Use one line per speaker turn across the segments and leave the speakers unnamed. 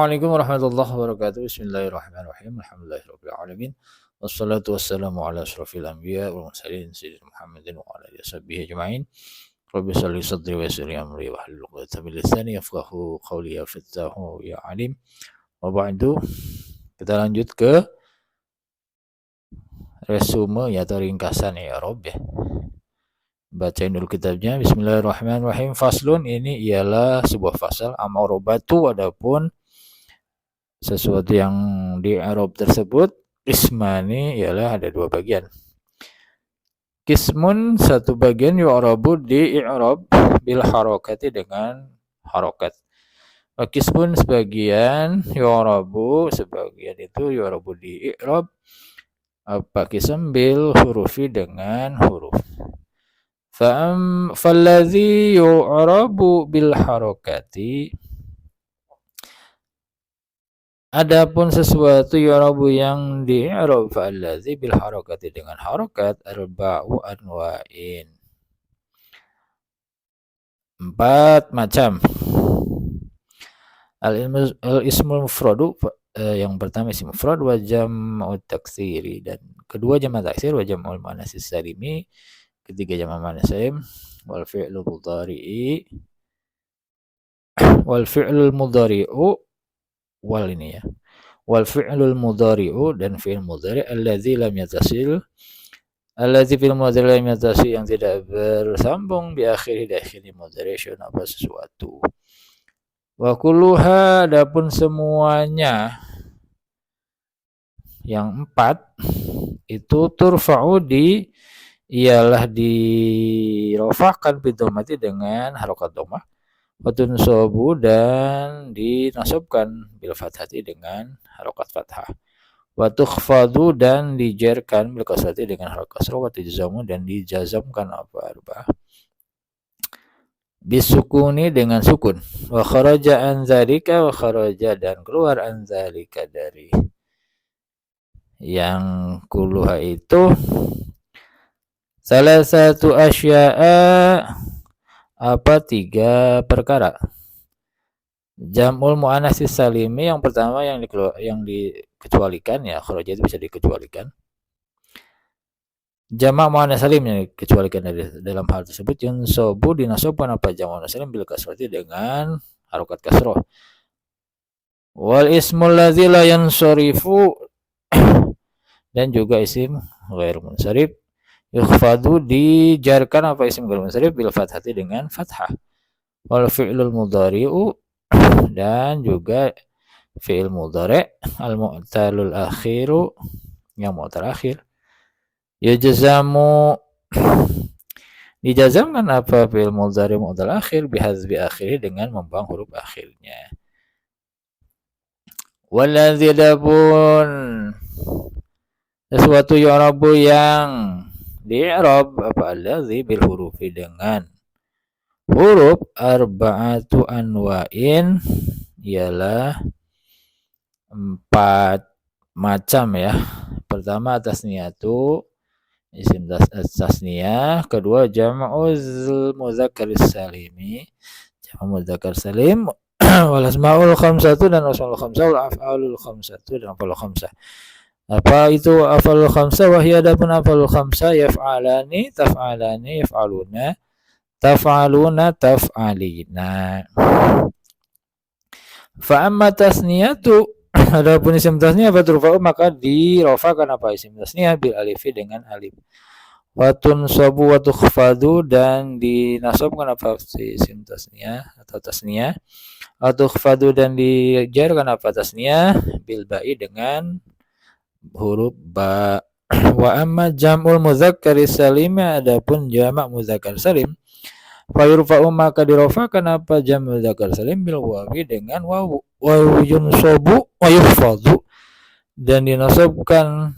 Assalamualaikum warahmatullahi wabarakatuh. Bismillahirrahmanirrahim. Alhamdulillahirabbil alamin. Wassalatu wassalamu ala asyrofil anbiya wal mursalin sayyidina Muhammadin wa ala alihi washabbihi ajmain. Rabbi shalli sadri wa yassir li amri wa hlul 'uqdatam min lisani yafqahu qawli ya fattahu ya alim. Wa ba'du. Kita lanjut ke resume atau ringkasan ya Rob ya. Bacain dulu kitabnya. Bismillahirrahmanirrahim. Faslun, ini ialah sebuah fasal. Amorobatu, adapun sesuatu yang di i'rab tersebut, ismani ialah ada dua bagian. Kismun, satu bagian, yu'rabu di i'rab bil harokati dengan harokat. Kismun sebagian, yu'rabu sebagian itu yu'rabu di i'rab apa kism bil hurufi dengan huruf. Falladhi yu'rabu bil harokati, adapun sesuatu yu'rabu yang di i'rab falladhi bil harokati dengan harokat arba'u anwa'in, 4 macam. Al-ismul mufradu, yang pertama isim mufrad, wa jam'u taksiri, dan kedua jamak taksir, wa jam'ul muannats salimi, ketiga jamak muannats salim, wal fi'lul mudhari'i wal ini ya, wal fi'lul mudhari'u, dan fi'il mudhari' allazi lam yatasil, allazi fi'il mudhari' lam yatasil, yang tidak bersambung di akhir mudhari' syun apa sesuatu. Wa kulluha, adapun semuanya yang 4 itu turfa'u ialah dirofahkan bidomati dengan harokat domah, watun sobu, dan dinasabkan bil fathati dengan harokat fathah, watukhfadu, dan dijerkan bil kasrati dengan harokat kasrah, watujzamu, dan dijazamkan apa bisukuni dengan sukun, wa kharaja an dzalika, wa kharaja, dan keluar an dzalika dari yang kulluha itu salah satu asya'a apa 3 perkara. Jam'ul muannats salimi, yang pertama yang dikecualikan ya, kharaja itu bisa dikecualikan. Jamak muannats salim yang dikecualikan dari dalam hal tersebut, yunsabu, dinasabkan apa jamak muannats salim bil kasrati dengan harokat kasrah. Wal ismul ladzi la yansarifu, dan juga isim ghair munsharif, yukhfadu, dijarkan apa isim ghair munsharif bil fathati dengan fathah. Wal fi'lul mudhari'u, dan juga fi'il mudhari' al mu'talul akhiru, yang mu'tal akhir, yajzamu, dijazamkan apa fi'il mudhari' mu'tal akhir bihadzfi akhiri, dengan membuang huruf akhirnya. Walladzi, adapun sesuatu yu'rabu yang di i'rab apa alladzi bil hurufi dengan huruf, arba'atu anwa'in, ialah 4 macam ya. Pertama tasniyatu, isim tasniyah, kedua jam'ul mudzakkar salimi, jamak mudzakkar salim, wal asmaul khamsatu, dan asmaul khamsah, wal af'alul khamsatu, dan af'alul khamsah. Apa itu af'alul khamsah? Wahya, adapun af'alul khamsah, yaf'alani, taf'alani, yaf'aluna, taf'aluna, taf'alina. Fa amma tasniyatu, adapun isim tasniyah, faturfa'u, maka dirofakan apa isim tasniyah bil alifi dengan alif, watun sabu, watukhfadu, dan dinasabkan apa isim tasniyah atau tasniyah, watukhfadu, dan dijarkan apa tasniyah bil ba'i dengan huruf ba. Wa amma jam'ul mudzakkar salim, adapun jamak mudzakkar salim, fayurfa'u, maka dirofakan apa jam'ul mudzakkar salim bil wawi dengan wawu, wa yunsabu wa yukhfadu, dan dinasabkan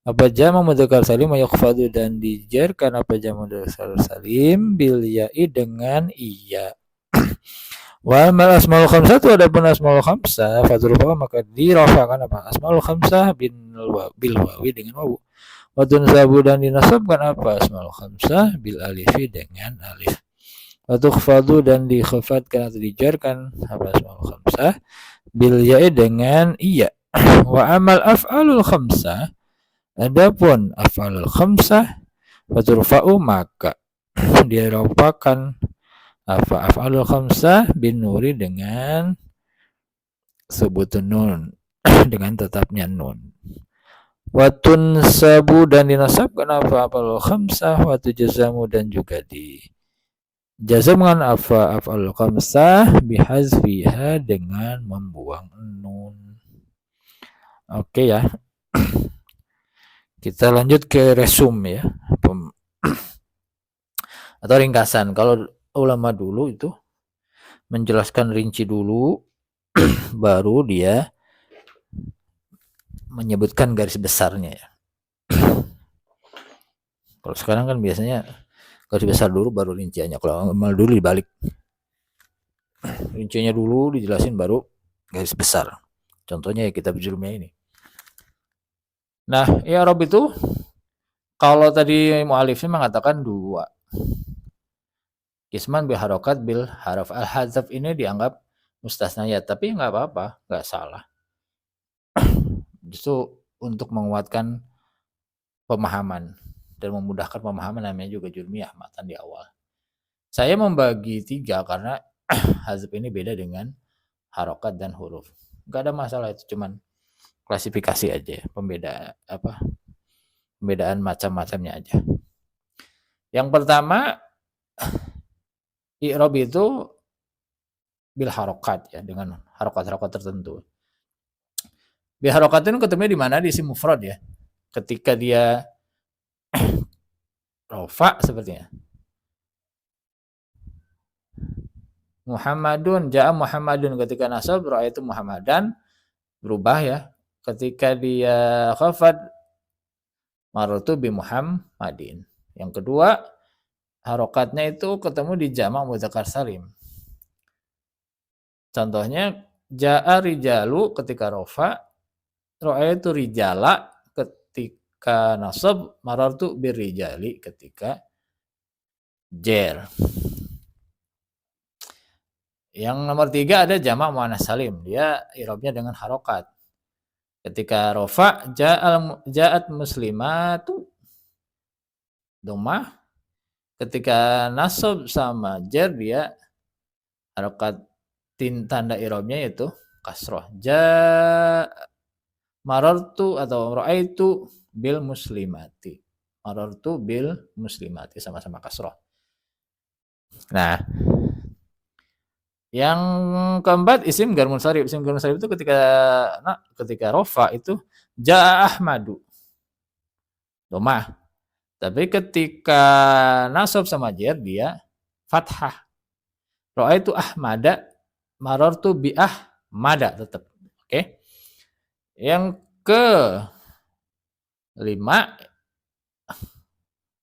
apa jamak mudzakkar salim, wa yukhfadu, dan dijarkan apa jamak mudzakkar salim bil ya'i dengan iya. Wa amal asmaul khamsah, adapun asmaul khamsah, faturfa, maka dirafakan apa asmaul khamsah bil wawi dengan wawu, wa tunsabu, dan dinasabkan apa asmaul khamsah bil alifi dengan alif, wa tukhfadu, dan dikhafadkan atau dijarkan apa asmaul khamsah bil ya'i dengan iya. Wa amal af'alul khamsah, adapun af'alul khamsah faturfa'u maka dirofakan af'alul khamsah bin nuri dengan subutun nun dengan tetapnya nun. Watun sabu dan dinasabkan af'alul khamsah, watu jazamu dan juga di jazam dengan af'alul khamsah bihazfiha dengan membuang nun. Oke ya. Kita lanjut ke resume ya. Atau ringkasan. Kalau ulama dulu itu menjelaskan rinci dulu baru dia menyebutkan garis besarnya ya. Kalau sekarang kan biasanya garis besar dulu baru rinciannya. Kalau amal dulu dibalik. Rinciannya dulu dijelasin baru garis besar. Contohnya ya kitab Jurumiyah ini. Nah, i'rab itu kalau tadi mu'alifnya mengatakan dua. Isman bil harokat bil haraf. Al-hadzaf ini dianggap mustasnayat, tapi nggak apa-apa, nggak salah. Justru untuk menguatkan pemahaman dan memudahkan pemahaman, namanya juga Jurumiyah matan di awal. Saya membagi 3 karena hadzaf ini beda dengan harokat dan huruf. Nggak ada masalah, itu cuman klasifikasi aja, pembedaan macam-macamnya aja. Yang pertama, i'rab itu bil harokat ya, dengan harokat-harokat tertentu. Bil harokat itu ketemu di mana? Di isim mufrad ya. Ketika dia rofa sepertinya. Muhammadun, ja'a Muhammadun, ketika nasab ra'aitu Muhammadan, berubah ya. Ketika dia khafad, marartu bi Muhammadin. Yang kedua, harokatnya itu ketemu di jamak mudzakkar salim. Contohnya, ja'a rijalu ketika rofa, ra'aitu rijala ketika nasab, marartu bir rijali ketika jer. Yang nomor 3 ada jamak muannats salim. Dia i'rabnya dengan harokat. Ketika rofa, ja'at muslimatu, dhammah. Ketika nasab sama jer, dia harokat tanda i'rabnya yaitu kasroh. Marartu atau ra'aitu bil muslimati. Marartu bil muslimati, sama-sama kasroh. Nah, yang keempat isim gar munsharif. Isim gar munsharif itu ketika rofa itu ja'a Ahmadu, dhammah. Tapi ketika nasab sama jer dia fathah. Ra'aitu Ahmada, marartu bi Ahmada tetap. Oke. Yang ke-5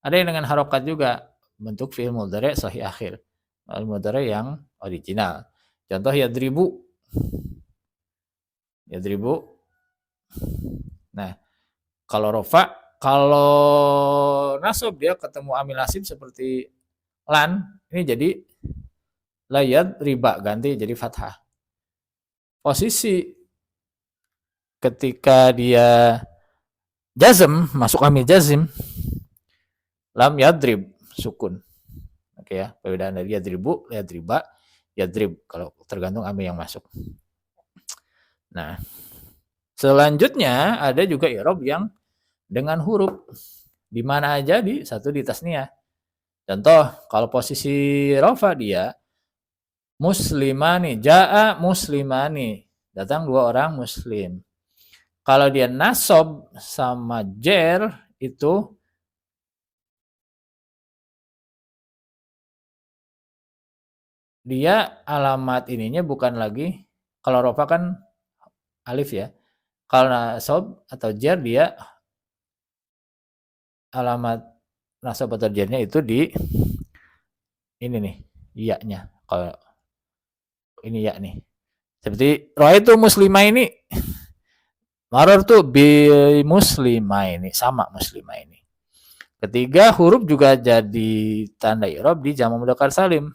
ada yang dengan harokat juga, bentuk fi'il mudhari' sahih akhir. Fi'il mudhari' yang original. Contoh yadribu. Yadribu. Nah, kalau rofa, kalau nasab dia ketemu amil nasib seperti lan, ini jadi layad riba, ganti jadi fathah. Posisi ketika dia jazm, masuk amil jazm, lam yadrib, sukun. Oke ya, perbedaan dari yadribu, yadriba, yadrib, kalau tergantung amil yang masuk. Nah, selanjutnya ada juga i'rab yang dengan huruf. Di mana aja? Satu di tasniyah. Contoh, kalau posisi rofa dia muslimani, ja'a muslimani, datang 2 orang muslim. Kalau dia nasab sama jer itu dia alamat ininya bukan lagi, kalau rofa kan alif ya. Kalau nasab atau jer dia alamat nasab atau jernya itu di ini nih, iya-nya. Kalau ini ya nih. Seperti ra'aitu muslimah ini, marartu bi muslimah ini, sama muslimah ini. Ketiga, huruf juga jadi tanda i'rab di jamak mudzakkar salim.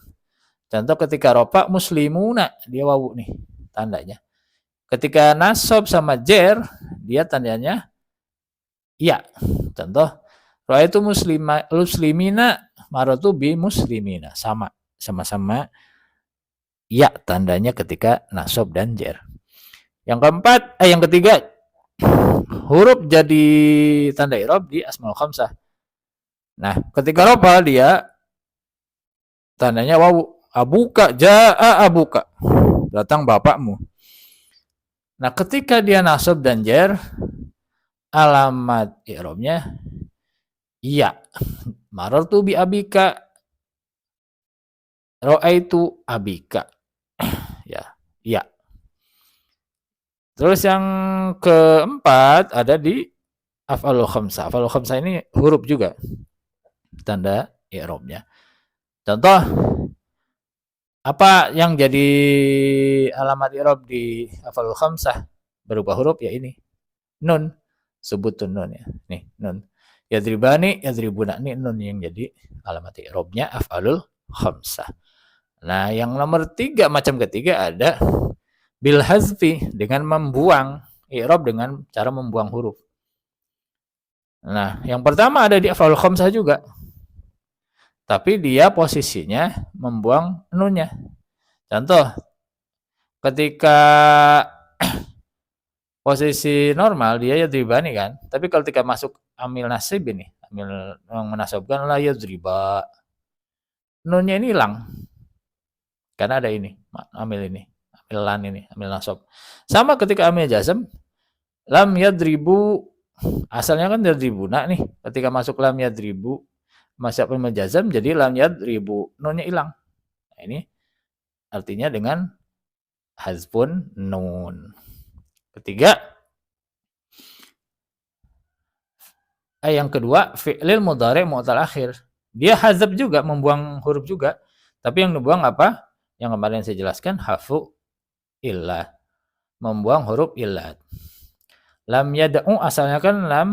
Contoh ketika rofa muslimuna, dia wawu nih tandanya. Ketika nasab sama jer, dia tandanya iya. Contoh, ra'aitu muslimina maratu bi muslimina. Sama-sama iya tandanya ketika nasab dan jer. Yang ketiga, huruf jadi tanda i'rab di asmaul khamsah. Nah, ketika rofa dia tandanya wawu. Abuka, ja'a abuka. Datang bapakmu. Nah, ketika dia nasab dan jer, alamat i'rabnya iya. Marartu bi abika. Ra'aitu abika. Ya, iya. Terus yang keempat ada di af'alul khamsah. Af'alul khamsah ini huruf juga tanda i'rabnya. Contoh, apa yang jadi alamat i'rab di af'alul khamsah berupa huruf ya ini. Nun, sebutun nun ya. Nih, nun. Yadribani, yadribuna. Ini nun yang jadi alamat i'rabnya af'alul khamsah. Nah, yang nomor macam ketiga ada bil hazfi, dengan membuang i'rab dengan cara membuang huruf. Nah, yang pertama ada di af'alul khamsah juga. Tapi dia posisinya membuang nunnya. Contoh, ketika posisi normal dia yadribani kan, tapi ketika masuk amil nasib ini, amil yang menasabkan la yadriba, nunnya ini hilang. Karena ada ini, amil ini, amil lan ini, amil nasab. Sama ketika amil jazm, lam yadribu, asalnya kan yadribuna nih, ketika masuk lam yadribu, masuk amil jazm, jadi lam yadribu, nunnya hilang. Nah, ini artinya dengan hazfun nun. Ketiga, yang kedua, fi'lil mudhari' mu'tal akhir. Dia hazab juga, membuang huruf juga. Tapi yang dibuang apa? Yang kemarin saya jelaskan, hafu illah. Membuang huruf illat. Lam yada'u asalnya kan lam.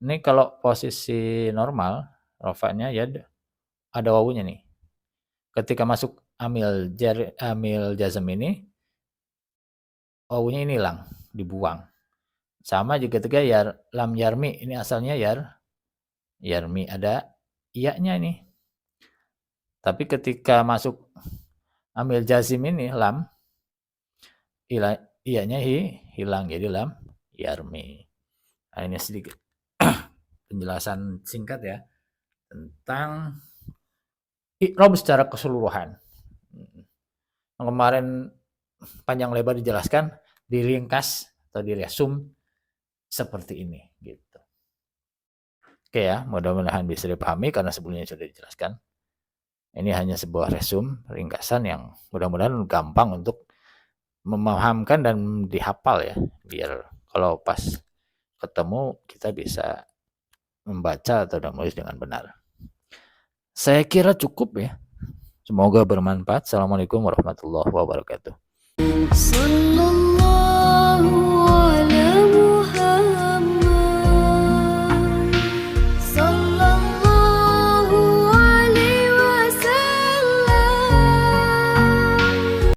Ini kalau posisi normal, rofanya yad, ada wawunya nih. Ketika masuk amil jazm ini, wawunya ini hilang, dibuang. Sama juga ketika lam yarmi, ini asalnya yarmi, ada iya-nya nih. Tapi ketika masuk amil jazim ini lam, iya-nya hilang, jadi lam yarmi. Nah, ini sedikit penjelasan singkat ya tentang i'rab secara keseluruhan. Yang kemarin panjang lebar dijelaskan, diringkas atau diresum seperti ini gitu. Oke ya, mudah-mudahan bisa dipahami karena sebelumnya sudah dijelaskan. Ini hanya sebuah resum ringkasan yang mudah-mudahan gampang untuk memahamkan dan dihafal ya, biar kalau pas ketemu kita bisa membaca atau menulis dengan benar. Saya kira cukup ya. Semoga bermanfaat. Assalamualaikum warahmatullahi wabarakatuh.